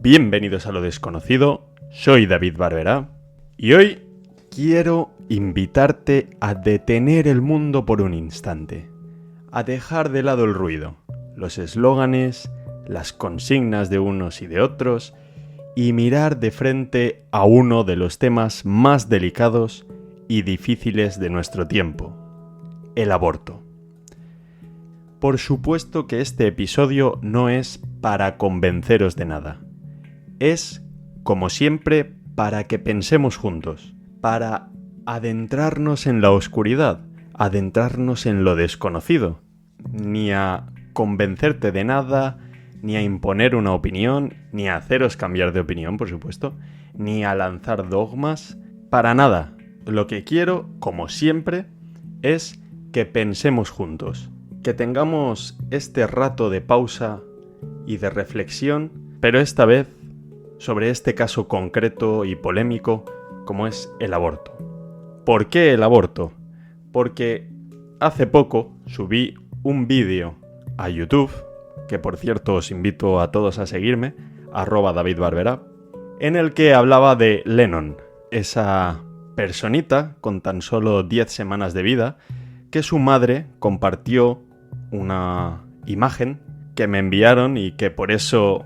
Bienvenidos a Lo Desconocido, soy David Barberá y hoy quiero invitarte a detener el mundo por un instante, a dejar de lado el ruido, los eslóganes, las consignas de unos y de otros y mirar de frente a uno de los temas más delicados y difíciles de nuestro tiempo, el aborto. Por supuesto que este episodio no es para convenceros de nada. Es, como siempre, para que pensemos juntos, para adentrarnos en la oscuridad, adentrarnos en lo desconocido, ni a convencerte de nada, ni a imponer una opinión, ni a haceros cambiar de opinión, por supuesto, ni a lanzar dogmas, para nada. Lo que quiero, como siempre, es que pensemos juntos, que tengamos este rato de pausa y de reflexión, pero esta vez sobre este caso concreto y polémico como es el aborto. ¿Por qué el aborto? Porque hace poco subí un vídeo a YouTube, que por cierto os invito a todos a seguirme, @DavidBarberá, en el que hablaba de Lennon, esa personita con tan solo 10 semanas de vida, que su madre compartió una imagen que me enviaron y que por eso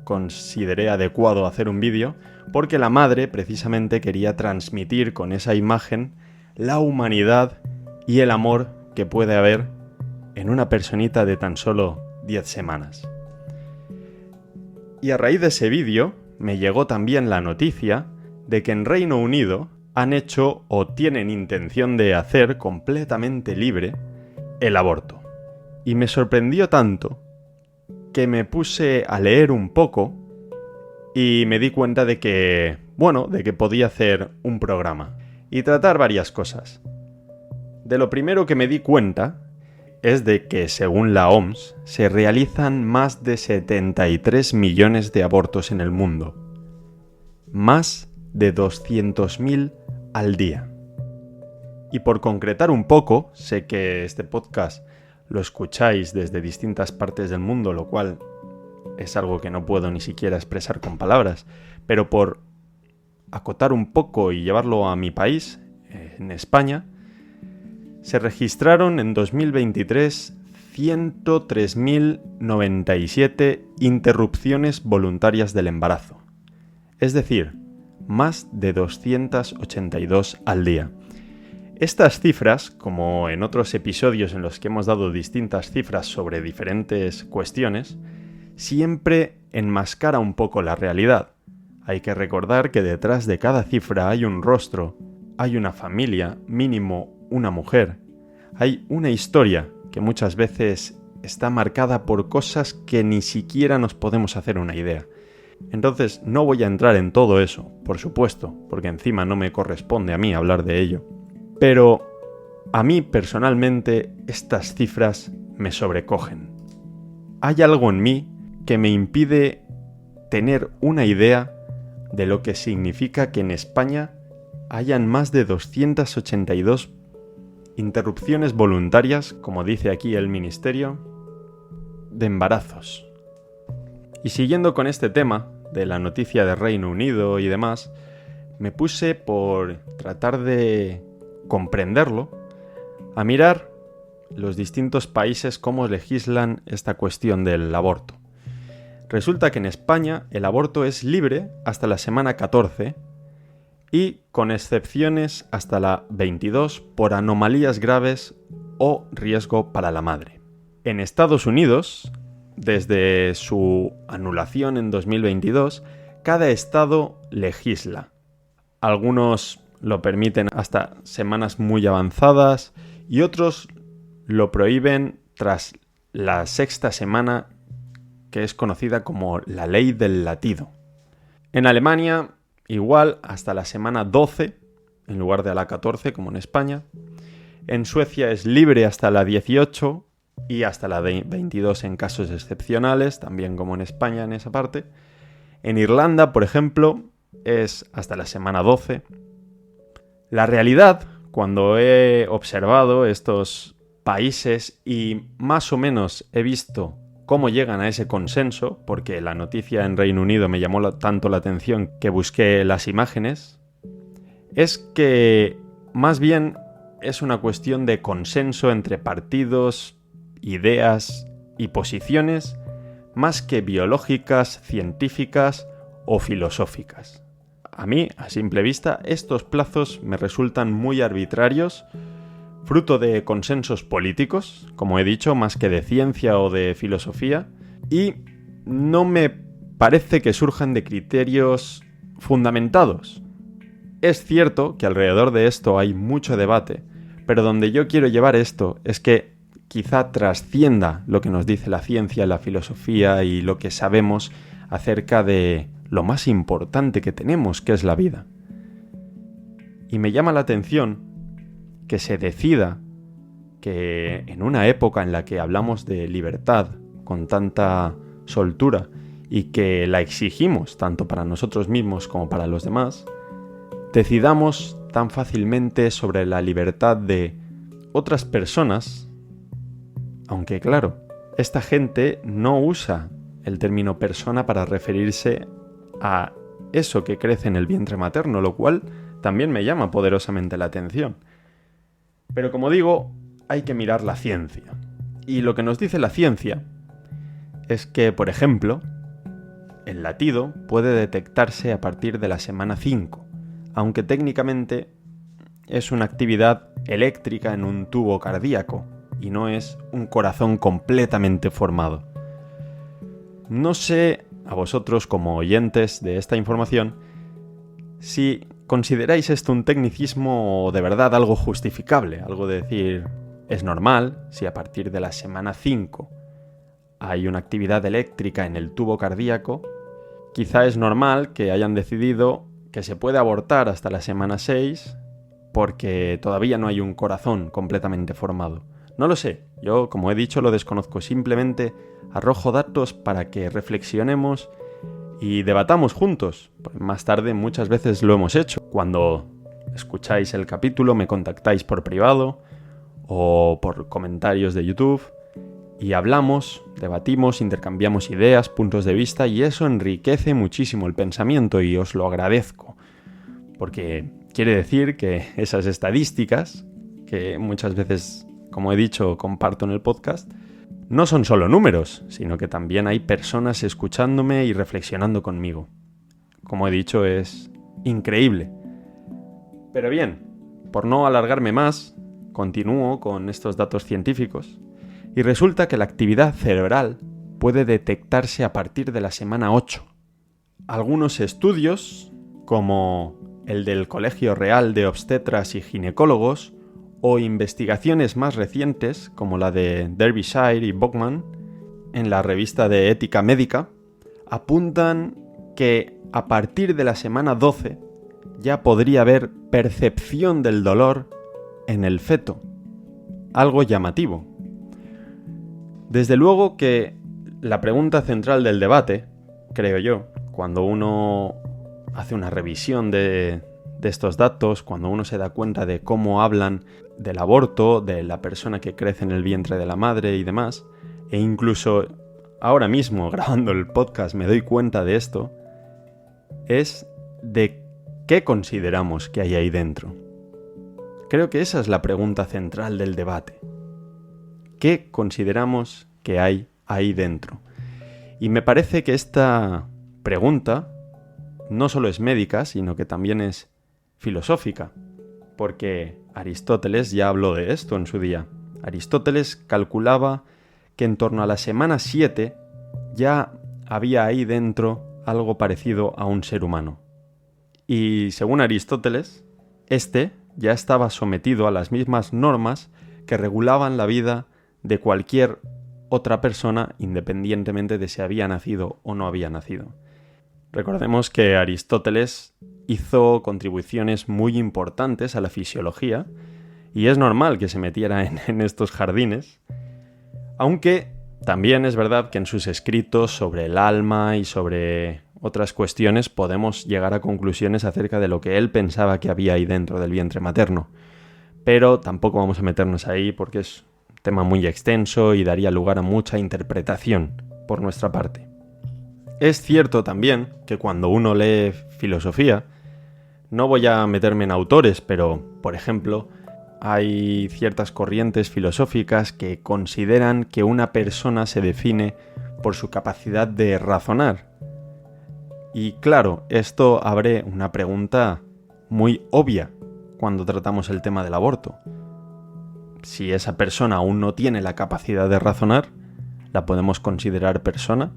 consideré adecuado hacer un vídeo, porque la madre precisamente quería transmitir con esa imagen la humanidad y el amor que puede haber en una personita de tan solo 10 semanas. Y a raíz de ese vídeo me llegó también la noticia de que en Reino Unido han hecho o tienen intención de hacer completamente libre el aborto. Y me sorprendió tanto que me puse a leer un poco y me di cuenta de que podía hacer un programa y tratar varias cosas. De lo primero que me di cuenta es de que, según la OMS, se realizan más de 73 millones de abortos en el mundo. Más de 200.000 al día. Y por concretar un poco, sé que este podcast lo escucháis desde distintas partes del mundo, lo cual es algo que no puedo ni siquiera expresar con palabras, pero por acotar un poco y llevarlo a mi país, en España, se registraron en 2023 103.097 interrupciones voluntarias del embarazo. Es decir, más de 282 al día. Estas cifras, como en otros episodios en los que hemos dado distintas cifras sobre diferentes cuestiones, siempre enmascara un poco la realidad. Hay que recordar que detrás de cada cifra hay un rostro, hay una familia, mínimo una mujer. Hay una historia que muchas veces está marcada por cosas que ni siquiera nos podemos hacer una idea. Entonces no voy a entrar en todo eso, por supuesto, porque encima no me corresponde a mí hablar de ello. Pero a mí personalmente estas cifras me sobrecogen. Hay algo en mí que me impide tener una idea de lo que significa que en España hayan más de 282 interrupciones voluntarias, como dice aquí el Ministerio, de embarazos. Y siguiendo con este tema de la noticia de Reino Unido y demás, me puse por tratar de comprenderlo, a mirar los distintos países cómo legislan esta cuestión del aborto. Resulta que en España el aborto es libre hasta la semana 14 y con excepciones hasta la 22 por anomalías graves o riesgo para la madre. En Estados Unidos, desde su anulación en 2022, cada estado legisla. Algunos lo permiten hasta semanas muy avanzadas y otros lo prohíben tras la 6ª semana, que es conocida como la ley del latido. En Alemania, igual hasta la semana 12, en lugar de a la 14 como en España. En Suecia es libre hasta la 18 y hasta la 22 en casos excepcionales, también como en España en esa parte. En Irlanda, por ejemplo, es hasta la semana 12. La realidad, cuando he observado estos países y más o menos he visto cómo llegan a ese consenso, porque la noticia en Reino Unido me llamó tanto la atención que busqué las imágenes, es que más bien es una cuestión de consenso entre partidos, ideas y posiciones, más que biológicas, científicas o filosóficas. A mí, a simple vista, estos plazos me resultan muy arbitrarios, fruto de consensos políticos, como he dicho, más que de ciencia o de filosofía, y no me parece que surjan de criterios fundamentados. Es cierto que alrededor de esto hay mucho debate, pero donde yo quiero llevar esto es que quizá trascienda lo que nos dice la ciencia, la filosofía y lo que sabemos acerca de lo más importante que tenemos, que es la vida. Y me llama la atención que se decida que en una época en la que hablamos de libertad con tanta soltura y que la exigimos tanto para nosotros mismos como para los demás, decidamos tan fácilmente sobre la libertad de otras personas, aunque claro, esta gente no usa el término persona para referirse a eso que crece en el vientre materno, lo cual también me llama poderosamente la atención. Pero como digo, hay que mirar la ciencia. Y lo que nos dice la ciencia es que, por ejemplo, el latido puede detectarse a partir de la semana 5, aunque técnicamente es una actividad eléctrica en un tubo cardíaco y no es un corazón completamente formado. No sé, a vosotros como oyentes de esta información, si consideráis esto un tecnicismo o de verdad algo justificable, algo de decir, es normal si a partir de la semana 5 hay una actividad eléctrica en el tubo cardíaco, quizá es normal que hayan decidido que se puede abortar hasta la semana 6 porque todavía no hay un corazón completamente formado. No lo sé, yo como he dicho lo desconozco, simplemente arrojo datos para que reflexionemos y debatamos juntos. Más tarde muchas veces lo hemos hecho. Cuando escucháis el capítulo me contactáis por privado o por comentarios de YouTube y hablamos, debatimos, intercambiamos ideas, puntos de vista y eso enriquece muchísimo el pensamiento y os lo agradezco. Porque quiere decir que esas estadísticas, que muchas veces, como he dicho, comparto en el podcast, no son solo números, sino que también hay personas escuchándome y reflexionando conmigo. Como he dicho, es increíble. Pero bien, por no alargarme más, continúo con estos datos científicos y resulta que la actividad cerebral puede detectarse a partir de la semana 8. Algunos estudios, como el del Colegio Real de Obstetras y Ginecólogos, o investigaciones más recientes, como la de Derbyshire y Bachman, en la revista de Ética Médica, apuntan que a partir de la semana 12 ya podría haber percepción del dolor en el feto. Algo llamativo. Desde luego que la pregunta central del debate, creo yo, cuando uno hace una revisión de estos datos, cuando uno se da cuenta de cómo hablan del aborto, de la persona que crece en el vientre de la madre y demás, e incluso ahora mismo grabando el podcast me doy cuenta de esto, es de qué consideramos que hay ahí dentro. Creo que esa es la pregunta central del debate. ¿Qué consideramos que hay ahí dentro? Y me parece que esta pregunta no solo es médica, sino que también es filosófica, porque Aristóteles ya habló de esto en su día. Aristóteles calculaba que en torno a la semana 7 ya había ahí dentro algo parecido a un ser humano. Y según Aristóteles, este ya estaba sometido a las mismas normas que regulaban la vida de cualquier otra persona, independientemente de si había nacido o no había nacido. Recordemos que Aristóteles hizo contribuciones muy importantes a la fisiología y es normal que se metiera en estos jardines, aunque también es verdad que en sus escritos sobre el alma y sobre otras cuestiones podemos llegar a conclusiones acerca de lo que él pensaba que había ahí dentro del vientre materno. Pero tampoco vamos a meternos ahí porque es tema muy extenso y daría lugar a mucha interpretación por nuestra parte. Es cierto también que cuando uno lee filosofía, no voy a meterme en autores, pero, por ejemplo, hay ciertas corrientes filosóficas que consideran que una persona se define por su capacidad de razonar. Y claro, esto abre una pregunta muy obvia cuando tratamos el tema del aborto. Si esa persona aún no tiene la capacidad de razonar, ¿la podemos considerar persona?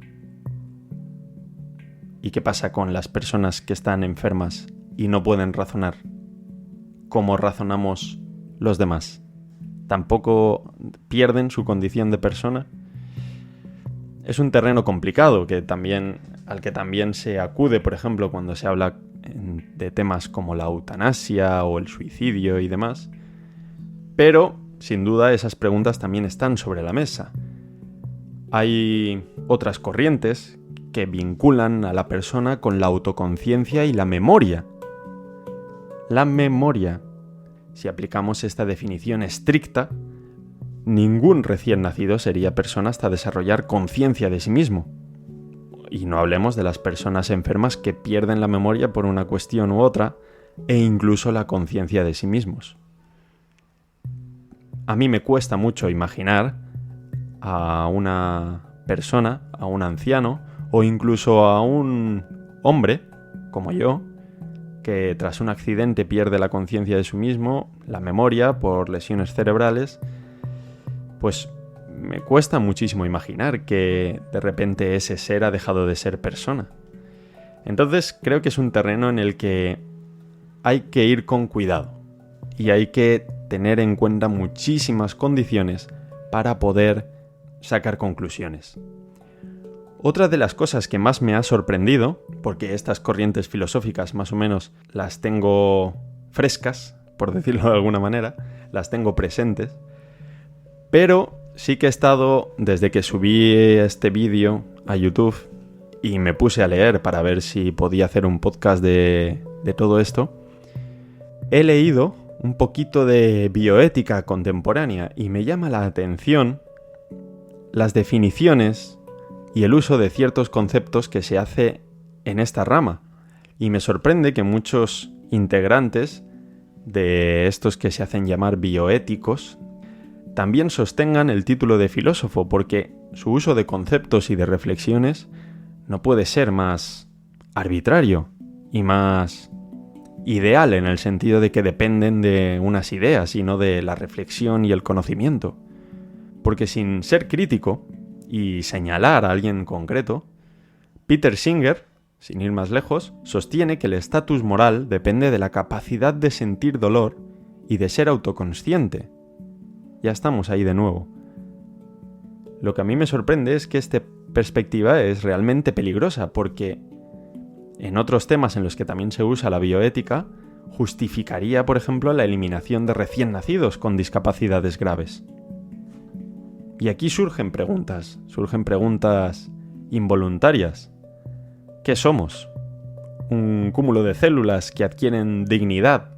¿Y qué pasa con las personas que están enfermas y no pueden razonar? ¿Cómo razonamos los demás? ¿Tampoco pierden su condición de persona? Es un terreno complicado al que también se acude, por ejemplo, cuando se habla de temas como la eutanasia o el suicidio y demás. Pero, sin duda, esas preguntas también están sobre la mesa. Hay otras corrientes que vinculan a la persona con la autoconciencia y la memoria. La memoria. Si aplicamos esta definición estricta, ningún recién nacido sería persona hasta desarrollar conciencia de sí mismo. Y no hablemos de las personas enfermas que pierden la memoria por una cuestión u otra, e incluso la conciencia de sí mismos. A mí me cuesta mucho imaginar a una persona, a un anciano, o incluso a un hombre, como yo, que tras un accidente pierde la conciencia de sí mismo, la memoria por lesiones cerebrales, pues me cuesta muchísimo imaginar que de repente ese ser ha dejado de ser persona. Entonces creo que es un terreno en el que hay que ir con cuidado y hay que tener en cuenta muchísimas condiciones para poder sacar conclusiones. Otra de las cosas que más me ha sorprendido, porque estas corrientes filosóficas más o menos las tengo frescas, por decirlo de alguna manera, las tengo presentes, pero sí que he estado, desde que subí este vídeo a YouTube y me puse a leer para ver si podía hacer un podcast de todo esto, he leído un poquito de bioética contemporánea y me llama la atención las definiciones y el uso de ciertos conceptos que se hace en esta rama. Y me sorprende que muchos integrantes de estos que se hacen llamar bioéticos también sostengan el título de filósofo, porque su uso de conceptos y de reflexiones no puede ser más arbitrario y más ideal en el sentido de que dependen de unas ideas y no de la reflexión y el conocimiento. Porque sin ser crítico y señalar a alguien concreto, Peter Singer, sin ir más lejos, sostiene que el estatus moral depende de la capacidad de sentir dolor y de ser autoconsciente. Ya estamos ahí de nuevo. Lo que a mí me sorprende es que esta perspectiva es realmente peligrosa, porque en otros temas en los que también se usa la bioética, justificaría, por ejemplo, la eliminación de recién nacidos con discapacidades graves. Y aquí surgen preguntas involuntarias. ¿Qué somos? ¿Un cúmulo de células que adquieren dignidad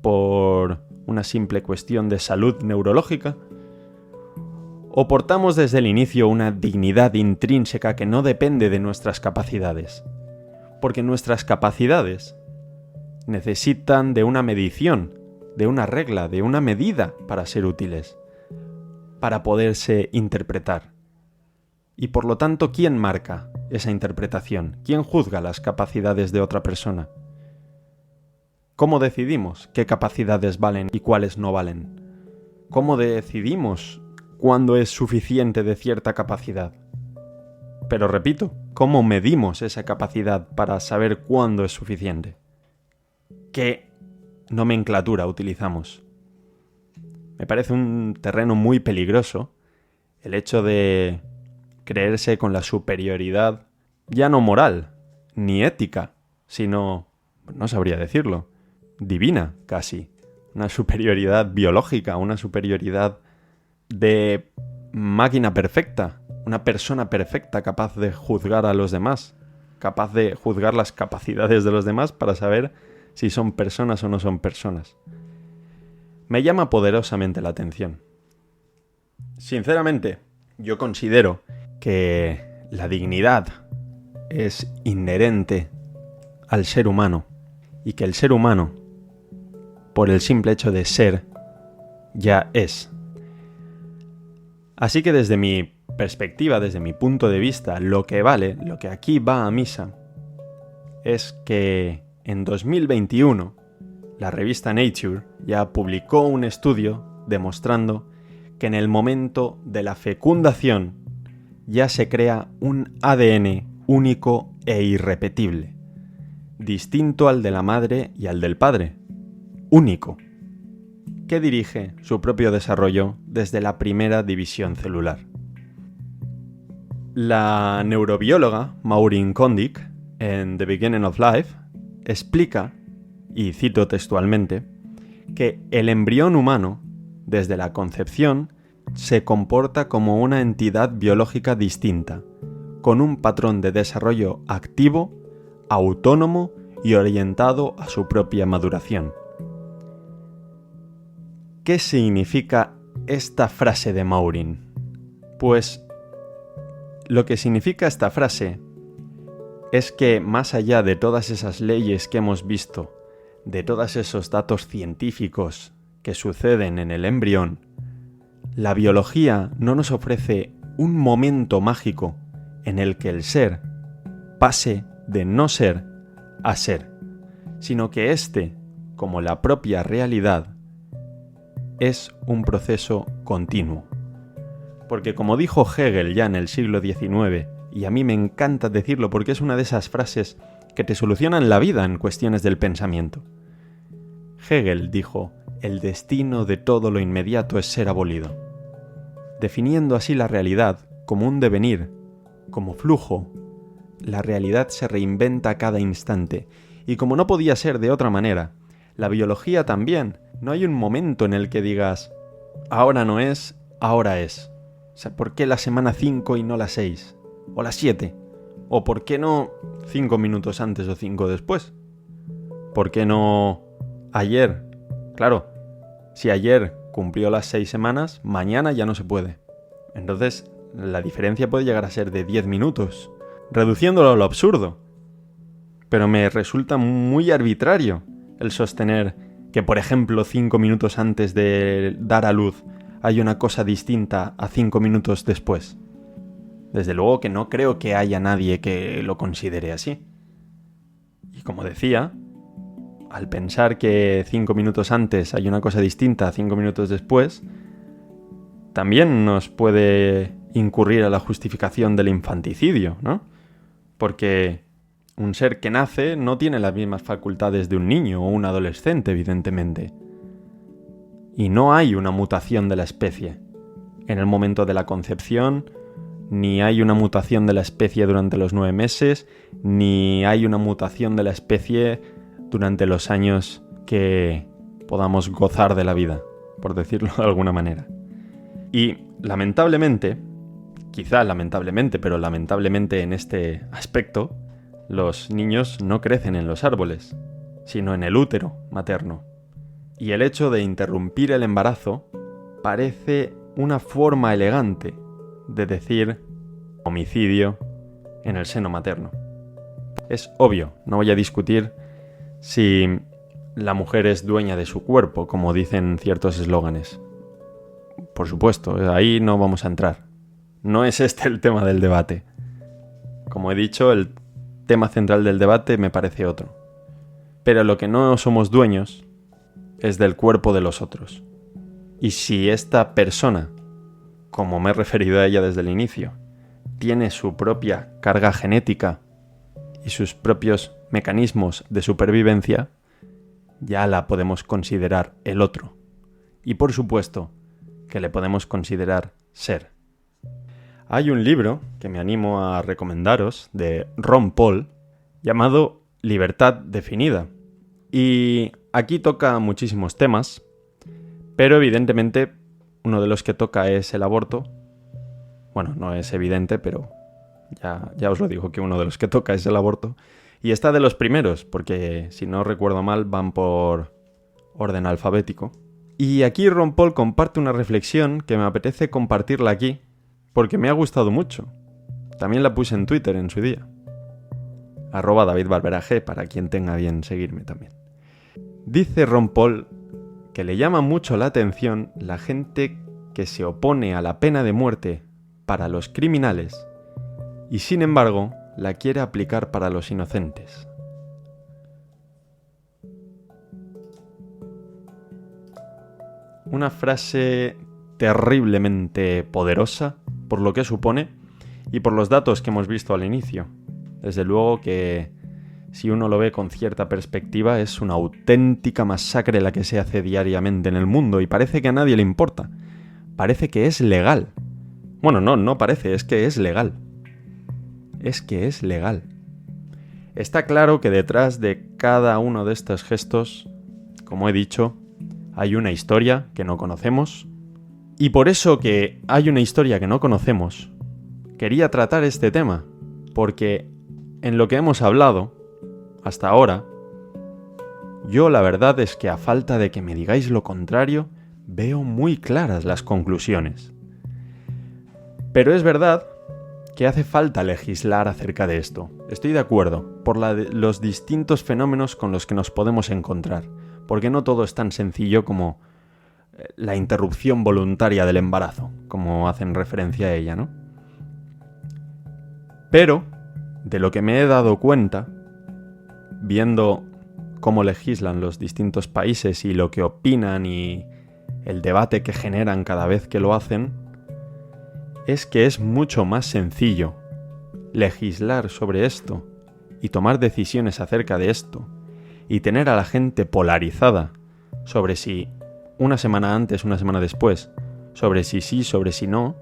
por una simple cuestión de salud neurológica? ¿O portamos desde el inicio una dignidad intrínseca que no depende de nuestras capacidades? Porque nuestras capacidades necesitan de una medición, de una regla, de una medida para ser útiles, para poderse interpretar. Y por lo tanto, ¿quién marca esa interpretación? ¿Quién juzga las capacidades de otra persona? ¿Cómo decidimos qué capacidades valen y cuáles no valen? ¿Cómo decidimos cuándo es suficiente de cierta capacidad? Pero repito, ¿cómo medimos esa capacidad para saber cuándo es suficiente? ¿Qué nomenclatura utilizamos? Me parece un terreno muy peligroso el hecho de creerse con la superioridad, ya no moral, ni ética, sino, no sabría decirlo, divina casi. Una superioridad biológica, una superioridad de máquina perfecta, una persona perfecta capaz de juzgar a los demás, capaz de juzgar las capacidades de los demás para saber si son personas o no son personas. Me llama poderosamente la atención. Sinceramente, yo considero que la dignidad es inherente al ser humano y que el ser humano, por el simple hecho de ser, ya es. Así que desde mi perspectiva, desde mi punto de vista, lo que vale, lo que aquí va a misa, es que en 2021 la revista Nature ya publicó un estudio demostrando que en el momento de la fecundación ya se crea un ADN único e irrepetible, distinto al de la madre y al del padre, único, que dirige su propio desarrollo desde la primera división celular. La neurobióloga Maureen Kondik, en The Beginning of Life, explica, y cito textualmente, que el embrión humano, desde la concepción, se comporta como una entidad biológica distinta, con un patrón de desarrollo activo, autónomo y orientado a su propia maduración. ¿Qué significa esta frase de Maureen? Pues lo que significa esta frase es que más allá de todas esas leyes que hemos visto, de todos esos datos científicos que suceden en el embrión, la biología no nos ofrece un momento mágico en el que el ser pase de no ser a ser, sino que este, como la propia realidad, es un proceso continuo. Porque como dijo Hegel ya en el siglo XIX, y a mí me encanta decirlo porque es una de esas frases que te solucionan la vida en cuestiones del pensamiento. Hegel dijo: el destino de todo lo inmediato es ser abolido, definiendo así la realidad como un devenir, como flujo. La realidad se reinventa a cada instante, y como no podía ser de otra manera, la biología también. No hay un momento en el que digas, ahora no es, ahora es. O sea, ¿por qué la semana 5 y no la 6? ¿O la 7? ¿O por qué no 5 minutos antes o 5 después? ¿Por qué no ayer? Claro, si ayer cumplió las 6 semanas, mañana ya no se puede. Entonces, la diferencia puede llegar a ser de 10 minutos, reduciéndolo a lo absurdo. Pero me resulta muy arbitrario el sostener que, por ejemplo, 5 minutos antes de dar a luz hay una cosa distinta a 5 minutos después. Desde luego que no creo que haya nadie que lo considere así. Y como decía, al pensar que 5 minutos antes hay una cosa distinta a 5 minutos después, también nos puede incurrir a la justificación del infanticidio, ¿no? Porque un ser que nace no tiene las mismas facultades de un niño o un adolescente, evidentemente. Y no hay una mutación de la especie en el momento de la concepción, ni hay una mutación de la especie durante los 9 meses, ni hay una mutación de la especie durante los años que podamos gozar de la vida, por decirlo de alguna manera. Y lamentablemente, quizá lamentablemente, pero lamentablemente en este aspecto, los niños no crecen en los árboles, sino en el útero materno. Y el hecho de interrumpir el embarazo parece una forma elegante de decir homicidio en el seno materno. Es obvio, no voy a discutir si la mujer es dueña de su cuerpo, como dicen ciertos eslóganes. Por supuesto, ahí no vamos a entrar. No es este el tema del debate. Como he dicho, el tema central del debate me parece otro. Pero lo que no somos dueños es del cuerpo de los otros. Y si esta persona, como me he referido a ella desde el inicio, tiene su propia carga genética y sus propios mecanismos de supervivencia, ya la podemos considerar el otro. Y por supuesto que le podemos considerar ser. Hay un libro que me animo a recomendaros de Ron Paul llamado Libertad definida. Y aquí toca muchísimos temas, pero evidentemente uno de los que toca es el aborto. Bueno, no es evidente, pero ya os lo digo que uno de los que toca es el aborto. Y está de los primeros, porque si no recuerdo mal van por orden alfabético. Y aquí Ron Paul comparte una reflexión que me apetece compartirla aquí, porque me ha gustado mucho. También la puse en Twitter en su día. @DavidBarberag, para quien tenga bien seguirme también. Dice Ron Paul que le llama mucho la atención la gente que se opone a la pena de muerte para los criminales y sin embargo la quiere aplicar para los inocentes. Una frase terriblemente poderosa por lo que supone y por los datos que hemos visto al inicio. Desde luego que si uno lo ve con cierta perspectiva es una auténtica masacre la que se hace diariamente en el mundo y parece que a nadie le importa. Parece que es legal. Bueno, no parece, es que es legal. Es que es legal. Está claro que detrás de cada uno de estos gestos, como he dicho, hay una historia que no conocemos. Y por eso que hay una historia que no conocemos, quería tratar este tema, porque en lo que hemos hablado hasta ahora, yo la verdad es que a falta de que me digáis lo contrario, veo muy claras las conclusiones. Pero es verdad que hace falta legislar acerca de esto. Estoy de acuerdo, por los distintos fenómenos con los que nos podemos encontrar, porque no todo es tan sencillo como la interrupción voluntaria del embarazo, como hacen referencia a ella, ¿no? Pero, de lo que me he dado cuenta, viendo cómo legislan los distintos países y lo que opinan y el debate que generan cada vez que lo hacen, es que es mucho más sencillo legislar sobre esto y tomar decisiones acerca de esto y tener a la gente polarizada sobre si una semana antes, una semana después, sobre si sí, sobre si no,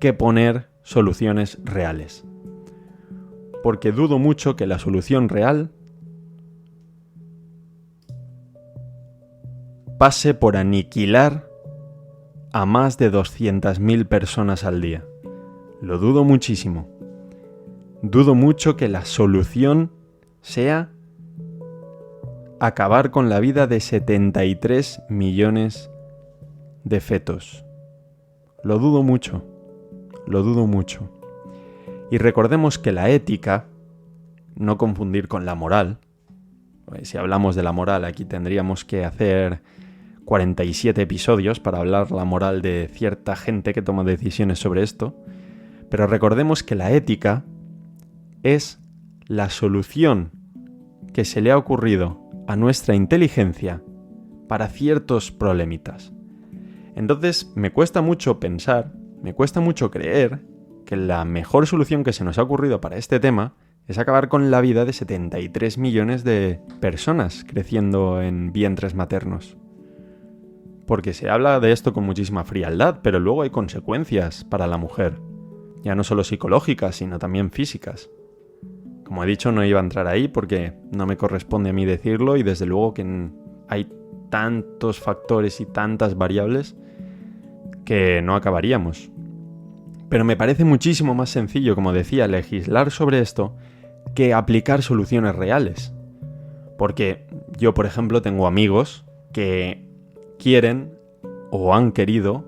que poner soluciones reales. Porque dudo mucho que la solución real pase por aniquilar a más de 200.000 personas al día. Lo dudo muchísimo. Dudo mucho que la solución sea acabar con la vida de 73 millones de fetos. Lo dudo mucho. Lo dudo mucho. Y recordemos que la ética, no confundir con la moral, si hablamos de la moral aquí tendríamos que hacer 47 episodios para hablar la moral de cierta gente que toma decisiones sobre esto, pero recordemos que la ética es la solución que se le ha ocurrido a nuestra inteligencia para ciertos problemitas. Entonces me cuesta mucho pensar, me cuesta mucho creer que la mejor solución que se nos ha ocurrido para este tema es acabar con la vida de 73 millones de personas creciendo en vientres maternos. Porque se habla de esto con muchísima frialdad, pero luego hay consecuencias para la mujer. Ya no solo psicológicas, sino también físicas. Como he dicho, no iba a entrar ahí porque no me corresponde a mí decirlo y desde luego que hay tantos factores y tantas variables que no acabaríamos. Pero me parece muchísimo más sencillo, como decía, legislar sobre esto que aplicar soluciones reales. Porque yo, por ejemplo, tengo amigos que quieren o han querido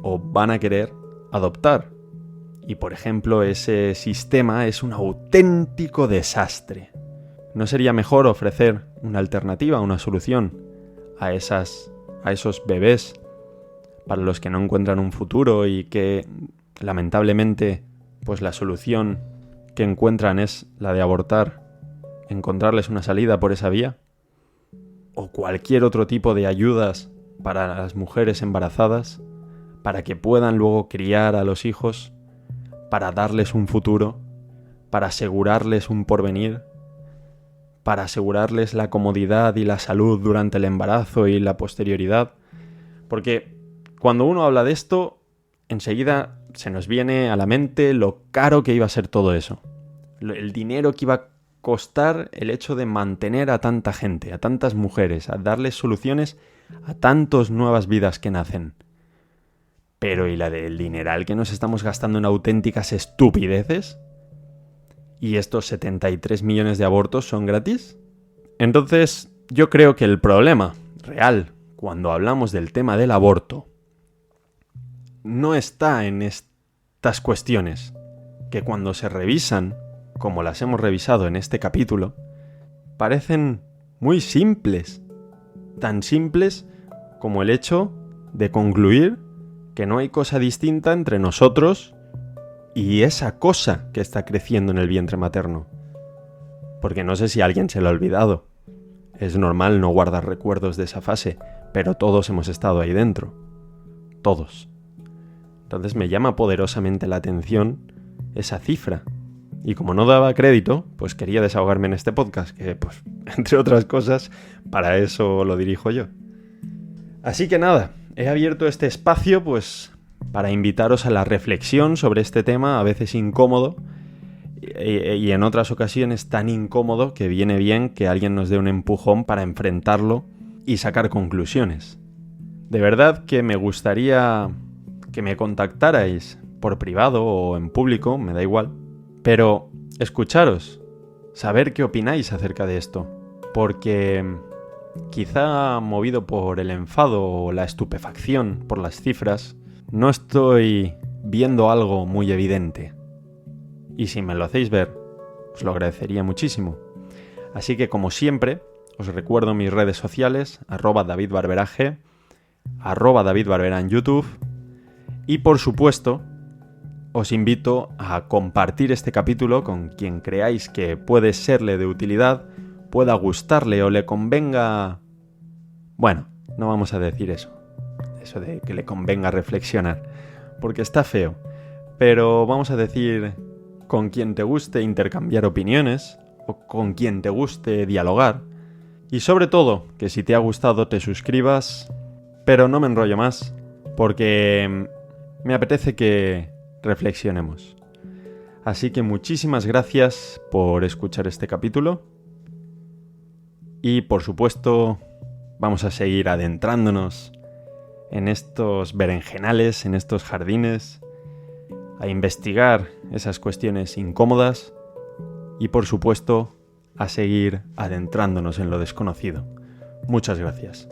o van a querer adoptar. Y, por ejemplo, ese sistema es un auténtico desastre. ¿No sería mejor ofrecer una alternativa, una solución a esos bebés para los que no encuentran un futuro y que lamentablemente pues la solución que encuentran es la de abortar, encontrarles una salida por esa vía? O cualquier otro tipo de ayudas para las mujeres embarazadas, para que puedan luego criar a los hijos, para darles un futuro, para asegurarles un porvenir, para asegurarles la comodidad y la salud durante el embarazo y la posterioridad. Porque cuando uno habla de esto, enseguida se nos viene a la mente lo caro que iba a ser todo eso. El dinero que iba a costar el hecho de mantener a tanta gente, a tantas mujeres, a darles soluciones a tantas nuevas vidas que nacen. Pero ¿y la del dineral que nos estamos gastando en auténticas estupideces? ¿Y estos 73 millones de abortos son gratis? Entonces, yo creo que el problema real, cuando hablamos del tema del aborto no está en estas cuestiones que cuando se revisan, como las hemos revisado en este capítulo, parecen muy simples, tan simples como el hecho de concluir que no hay cosa distinta entre nosotros y esa cosa que está creciendo en el vientre materno. Porque no sé si a alguien se lo ha olvidado. Es normal no guardar recuerdos de esa fase, pero todos hemos estado ahí dentro. Todos. Entonces me llama poderosamente la atención esa cifra. Y como no daba crédito, pues quería desahogarme en este podcast, que pues, entre otras cosas, para eso lo dirijo yo. Así que nada, he abierto este espacio pues para invitaros a la reflexión sobre este tema, a veces incómodo, y en otras ocasiones tan incómodo que viene bien que alguien nos dé un empujón para enfrentarlo y sacar conclusiones. De verdad que me gustaría que me contactarais por privado o en público, me da igual, pero escucharos, saber qué opináis acerca de esto, porque quizá movido por el enfado o la estupefacción por las cifras, no estoy viendo algo muy evidente. Y si me lo hacéis ver, os lo agradecería muchísimo. Así que como siempre, os recuerdo mis redes sociales, @DavidBarberaje, @DavidBarbera en YouTube, y por supuesto, os invito a compartir este capítulo con quien creáis que puede serle de utilidad, pueda gustarle o le convenga... Bueno, no vamos a decir eso de que le convenga reflexionar, porque está feo, pero vamos a decir con quien te guste intercambiar opiniones o con quien te guste dialogar, y sobre todo que si te ha gustado te suscribas, pero no me enrollo más, porque me apetece que reflexionemos. Así que muchísimas gracias por escuchar este capítulo y por supuesto vamos a seguir adentrándonos en estos berenjenales, en estos jardines, a investigar esas cuestiones incómodas y por supuesto a seguir adentrándonos en lo desconocido. Muchas gracias.